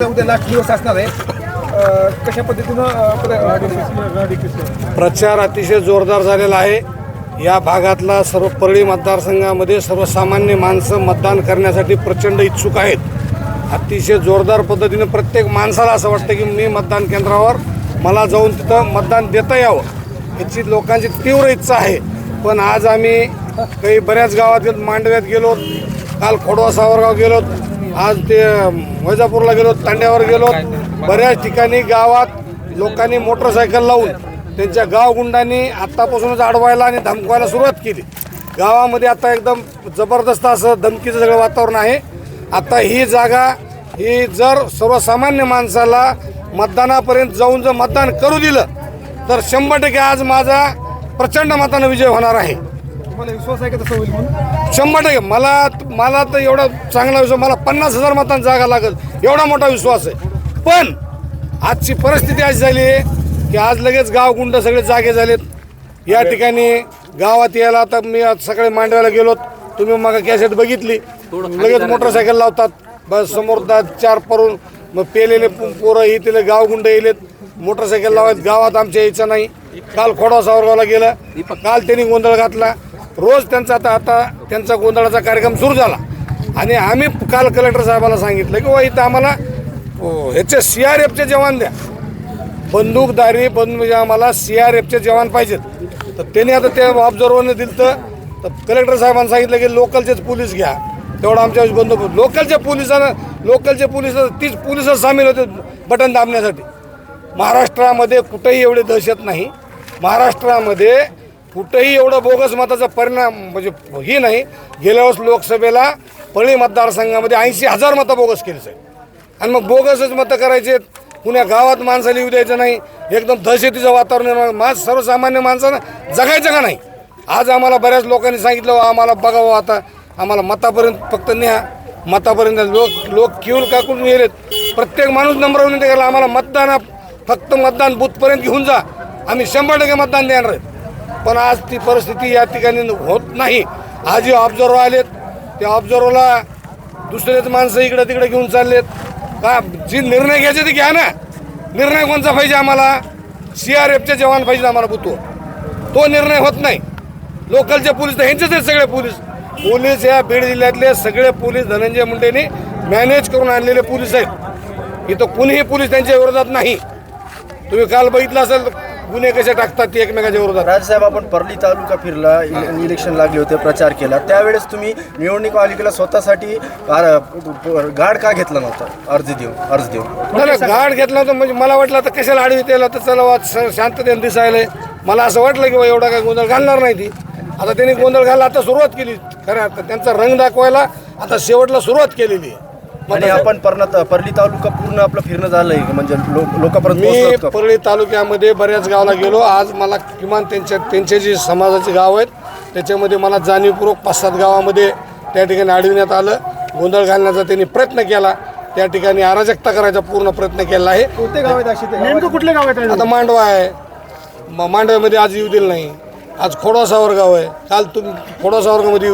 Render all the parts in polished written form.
उद्या लास्ट दिवस असणार आहे, कशा पद्धतीनं प्रचार अतिशय जोरदार झालेला आहे। या भागातला सर्व परळी मतदारसंघामध्ये सर्वसामान्य माणसं मतदान करण्यासाठी प्रचंड इच्छुक आहेत। अतिशय जोरदार पद्धतीने प्रत्येक माणसाला असं वाटतं की मी मतदान केंद्रावर मला जाऊन तिथं मतदान देता यावं, याची लोकांची तीव्र इच्छा आहे। पण आज आम्ही काही बऱ्याच गावात मांडव्यात गेलो, काल खोडवा सावरगाव गेलो, आज ते वैजापूरला गेलो, तांड्यावर गेलो। बऱ्याच ठिकाणी गावात लोकांनी मोटरसायकल लावून त्यांच्या गावगुंडांनी आत्तापासूनच अडवायला आणि धमकवायला सुरुवात केली। गावामध्ये आता एकदम जबरदस्त असं धमकीचं सगळं वातावरण आहे। आता ही जागा ही जर सर्वसामान्य माणसाला मतदानापर्यंत जाऊन जर मतदान करू दिलं तर 100% आज माझा प्रचंड मतानं विजय होणार आहे। तुम्हाला विश्वास आहे का तसं होईल म्हणून? 100% मला तर एवढा चांगला विश्वास, मला 50,000 मतांचा जागा लागेल एवढा मोठा विश्वास आहे। पण आजची परिस्थिती अशी झाली आहे की आज लगेच गावगुंड सगळे जागे झालेत। या ठिकाणी गावात यायला आता मी आज सकाळी मांडव्याला गेलो, तुम्ही मग कॅसेट बघितली, लगेच मोटरसायकल लावतात, बस समोर 4 परून मग पेलेले पोरं येतील, गावगुंड येलेत, मोटरसायकल लावायत। गावात आमच्या यायचं नाही। काल खोडवा सावरगावला गेलं, काल त्यांनी गोंधळ घातला, रोज त्यांचा आता त्यांचा गोंधळाचा कार्यक्रम सुरू झाला। आणि आम्ही काल कलेक्टर साहेबाला सांगितलं की इथं आम्हाला ह्याचे CRFचे जवान द्या, बंदूकधारी म्हणजे आम्हाला CRFचे जवान पाहिजेत। तर त्यांनी आता ते ऑब्झर्वरने दिलं तर कलेक्टर साहेबांनी सांगितलं की लोकलचेच पोलीस घ्या, तेवढा आमच्या बंदोबस्त। लोकलचे पोलिस 30 पोलिस सामील होते बटन दाबण्यासाठी। महाराष्ट्रामध्ये कुठेही एवढी दहशत नाही, महाराष्ट्रामध्ये कुठेही एवढं बोगस मताचा परिणाम म्हणजे ही नाही। गेल्या वर्षी लोकसभेला परळी मतदारसंघामध्ये 80,000 मतं बोगस केली साहेब, आणि मग बोगसच मतं करायचे, कुण्या गावात माणसाला येऊ द्यायचं नाही, एकदम दहशतीचं वातावरण। सर्वसामान्य माणसानं जगायचं का नाही? आज आम्हाला बऱ्याच लोकांनी सांगितलं आम्हाला बघावं, आता आम्हाला मतापर्यंत फक्त न्या, मतापर्यंत लोक किऊल काकून गेलेत। प्रत्येक माणूस नम्र विनंती करायला आम्हाला फक्त मतदान बूथपर्यंत घेऊन जा, आम्ही 100% मतदान देणार आहे। पण आज ती परिस्थिती या ठिकाणी होत नाही। आज जे ऑब्झर्वर आलेत त्या ऑब्झर्वरला दुसरेच माणसं इकडे तिकडे घेऊन चाललेत। का जी निर्णय घ्यायचे ते घ्या ना, निर्णय कोणचा पाहिजे आम्हाला? CRFचे जवान पाहिजे आम्हाला बुतो, तो निर्णय होत नाही। लोकलचे पोलीस तर ह्यांचेच आहेत सगळे पोलीस या बीड जिल्ह्यातले सगळे पोलीस धनंजय मुंडेंनी मॅनेज करून आणलेले पोलीस आहेत। इथं कुणीही पोलीस त्यांच्या विरोधात नाही। तुम्ही काल बघितलं असेल गुन्हे कसे टाकतात ते एकमेकाच्या विरोधात। राजसाहेब, आपण परळी तालुका फिरला, इलेक्शन लागले होते, प्रचार केला, त्यावेळेस तुम्ही निवडणूक आयोगाला स्वतःसाठी गार्ड का घेतला नव्हता? अर्ज देऊन नाही, गार्ड घेतला होता म्हणजे मला वाटलं आता कशाला आडवी यायला, तर चला शांततेने दिसायला। मला असं वाटलं की एवढा काय गोंधळ घालणार नाही ती। आता त्यांनी गोंधळ घालला, आता सुरुवात केली खरं अर्थात त्यांचा रंग दाखवायला आता शेवटला सुरुवात केलेली आहे। आणि आपण परळी तालुका पूर्ण आपलं फिरणं झालंय म्हणजे लोकांपर्यंत मी परळी तालुक्यामध्ये बऱ्याच गावाला गेलो। आज मला किमान त्यांचे जे समाजाचे गाव आहेत त्याच्यामध्ये मला जाणीवपूर्वक 5-7 गावामध्ये त्या ठिकाणी अडविण्यात आलं, गोंधळ घालण्याचा त्यांनी प्रयत्न केला, त्या ठिकाणी अराजकता करायचा पूर्ण प्रयत्न केला आहे। कोणते गाव आहेत अशी? नेमकं कुठले गाव आहेत? आता मांडवा आहे, मांडव्यामध्ये आज येऊ दिलं नाही। आज खोडवा सावरगाव आहे, काल तुम्ही खोडवा सावरगावमध्ये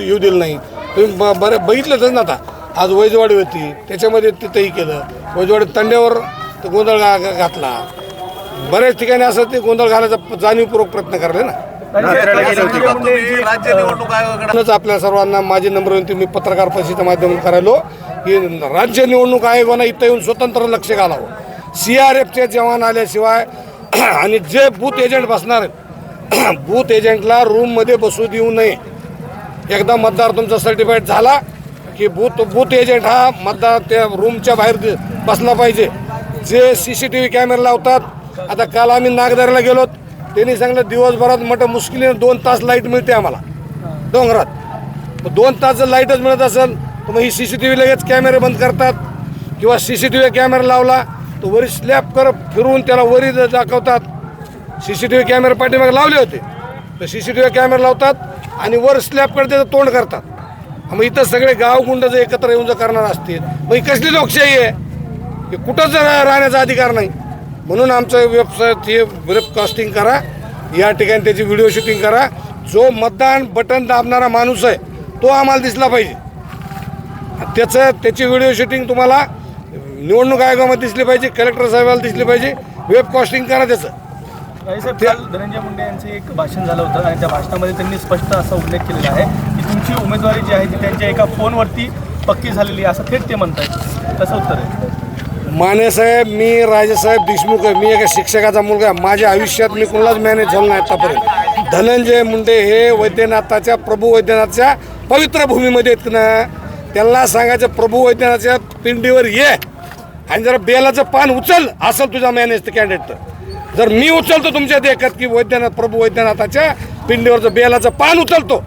येऊ दिलं नाही। तुम्ही बरं बघितलंच ना, आता आज वैजवाडी होती त्याच्यामध्ये तिथंही केलं, वैजवाडी तांड्यावर गोंधळ घातला। बऱ्याच ठिकाणी असं ते गोंधळ घालायचा जाणीवपूर्वक प्रयत्न करले ना। आपल्या सर्वांना माझी नम्र विनंती मी पत्रकार परिषदेच्या माध्यमातून करायलो की राज्य निवडणूक आयोगानं इथं येऊन स्वतंत्र लक्ष घालावं। CRFचे जवान आल्याशिवाय आणि जे बूथ एजंट बसणार आहेत बूथ एजंटला रूममध्ये बसू देऊ नये। एकदा मतदार तुमचा सर्टिफाईड झाला की बूथ एजंट हा मतदार त्या रूमच्या बाहेर बसला पाहिजे। जे CCTV कॅमेरा लावतात, आता काल आम्ही नागदारीला गेलो, त्यांनी सांगितलं दिवसभरात मोठं मुश्किलीने 2 तास लाईट मिळते आम्हाला डोंगरात। 2 तास जर लाईटच मिळत असेल तर मग ही CCTV लगेच कॅमेरे बंद करतात, किंवा CCTV कॅमेरा लावला तो वरी स्लॅब फिरवून त्याला वरी दाखवतात। CCTV कॅमेरे पाठीमागे लावले होते तर CCTV कॅमेरा लावतात आणि वर स्लॅबकडे त्याचं तोंड करतात। मग इथं सगळे गावगुंड जर एकत्र येऊन जर करणार असतील मग ही कसली लोकशाही आहे? की कुठंच राहण्याचा अधिकार नाही। म्हणून आमचं वेबसाईट हे वेबकास्टिंग करा, या ठिकाणी त्याची व्हिडिओ शूटिंग करा। जो मतदान बटन दाबणारा माणूस आहे तो आम्हाला दिसला पाहिजे, त्याची व्हिडिओ शूटिंग तुम्हाला निवडणूक आयोगामध्ये दिसली पाहिजे, कलेक्टर साहेबाला दिसली पाहिजे, वेब कॉस्टिंग करा त्याचं. साहेब काल धनंजय मुंडे यांचं एक भाषण झालं होतं आणि त्या भाषणामध्ये त्यांनी स्पष्ट असा उल्लेख केलेला आहे की तुमची उमेदवारी जी आहे ती त्यांच्या एका फोनवरती पक्की झालेली आहे, असं थेट ते म्हणतायत. कसं उत्तर आहे? माने साहेब, मी राजेसाहेब देशमुख आहे, मी एका शिक्षकाचा मुलगा आहे. माझ्या आयुष्यात मी कोणालाच मॅनेज झालो नाही आतापर्यंत. धनंजय मुंडे हे वैद्यनाथाच्या, प्रभू वैद्यनाथच्या पवित्र भूमीमध्ये आहेत ना, त्यांना सांगायचं प्रभू वैद्यनाथच्या पिंडीवर ये आणि जरा बेलाचं पान उचल असेल तुझा मॅनेज तर कॅन्डिडेट. जर मी उचलतो तुमच्या देखत की वैद्यनाथ, प्रभू वैद्यनाथाच्या पिंडीवरचं बेलाचं पान उचलतो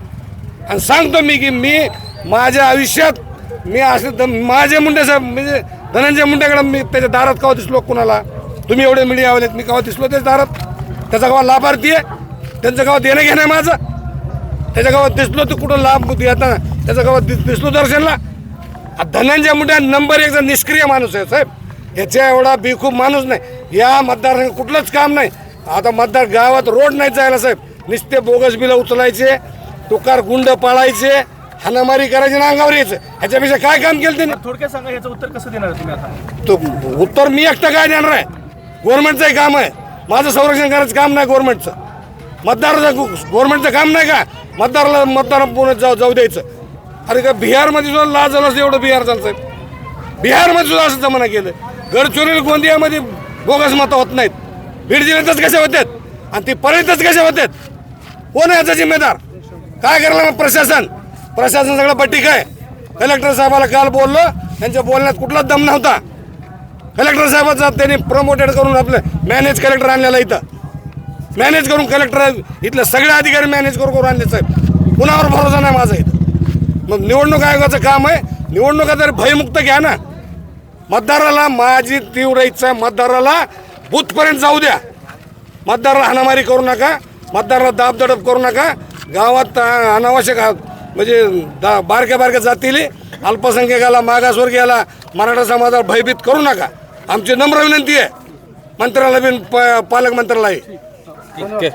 आणि सांगतो मी की मी माझ्या आयुष्यात मी असं माझे मुंडे साहेब म्हणजे धनंजय मुंडेकडे मी त्याच्या दारात केव्हा दिसलो कुणाला? तुम्ही एवढे मीडियावाले मी केव्हा दिसलो त्याच्या दारात? त्याचा केव्हा लाभार्थी आहे? त्यांचं केव्हा देणं घेणं आहे माझं? त्याच्या गावात दिसलो तर कुठं लाभ येताना त्याच्या गावात दिसलो दर्शनला? धनंजय मुंडे नंबर 1 निष्क्रिय माणूस आहे साहेब. ह्याच्या एवढा बेखूब माणूस नाही. या मतदारसंघात कुठलंच काम नाही. आता मतदार गावात रोड नाही जायला साहेब, नुसते बोगस बिलं उचलायचे, तुकार गुंड पाळायचे, हाणामारी करायची ना अंगावर यायचं. ह्याच्यापेक्षा काय काम केलं त्यांनी? थोडक्यात सांगा, याचं उत्तर कसं देणार तुम्ही आता? तो उत्तर मी एकटा काय देणार आहे? गव्हर्नमेंटचंही काम आहे, माझं संरक्षण करायचं काम नाही गव्हर्नमेंटचं. मतदाराचं गव्हर्नमेंटचं काम नाही का मतदाराला मतदार पुणे जाऊ द्यायचं? अरे का बिहारमध्ये सुद्धा लाज झालं असं एवढं बिहार चालतं साहेब. बिहारमध्ये सुद्धा असं जमाना केलं. गडचिरोली गोंदियामध्ये बोगस मतं होत नाहीत, बीड जिल्ह्यातच कशा होतात आणि ती परळीतच कशा होतात? कोण आहे याचा जिम्मेदार? काय करायला मग प्रशासन? प्रशासन सगळं पट्टी काय? कलेक्टर साहेबाला काल बोललो, त्यांच्या बोलण्यात कुठलाच दम नव्हता. कलेक्टर साहेबाचा त्यांनी प्रमोटेड करून आपलं मॅनेज कलेक्टर आणलेला इथं. मॅनेज करून कलेक्टर इथले सगळे अधिकारी मॅनेज करून आणले साहेब. कुणावर भरोसा नाही माझा इथं. मग निवडणूक आयोगाचं काम आहे, निवडणुका तरी भयमुक्त घ्या ना. मतदाराला माझी तीव्र इच्छा आहे, मतदाराला बूथपर्यंत जाऊ द्या. मतदाराला हाणामारी करू नका, मतदाराला दाबदडप करू नका. गावात अनावश्यक म्हणजे बारक्या जातील अल्पसंख्याकाला, मागासवर्गीयाला, मराठा समाजाला भयभीत करू नका. आमची नम्र विनंती आहे मंत्र्याला बी, पालकमंत्र्यालाही. ओके.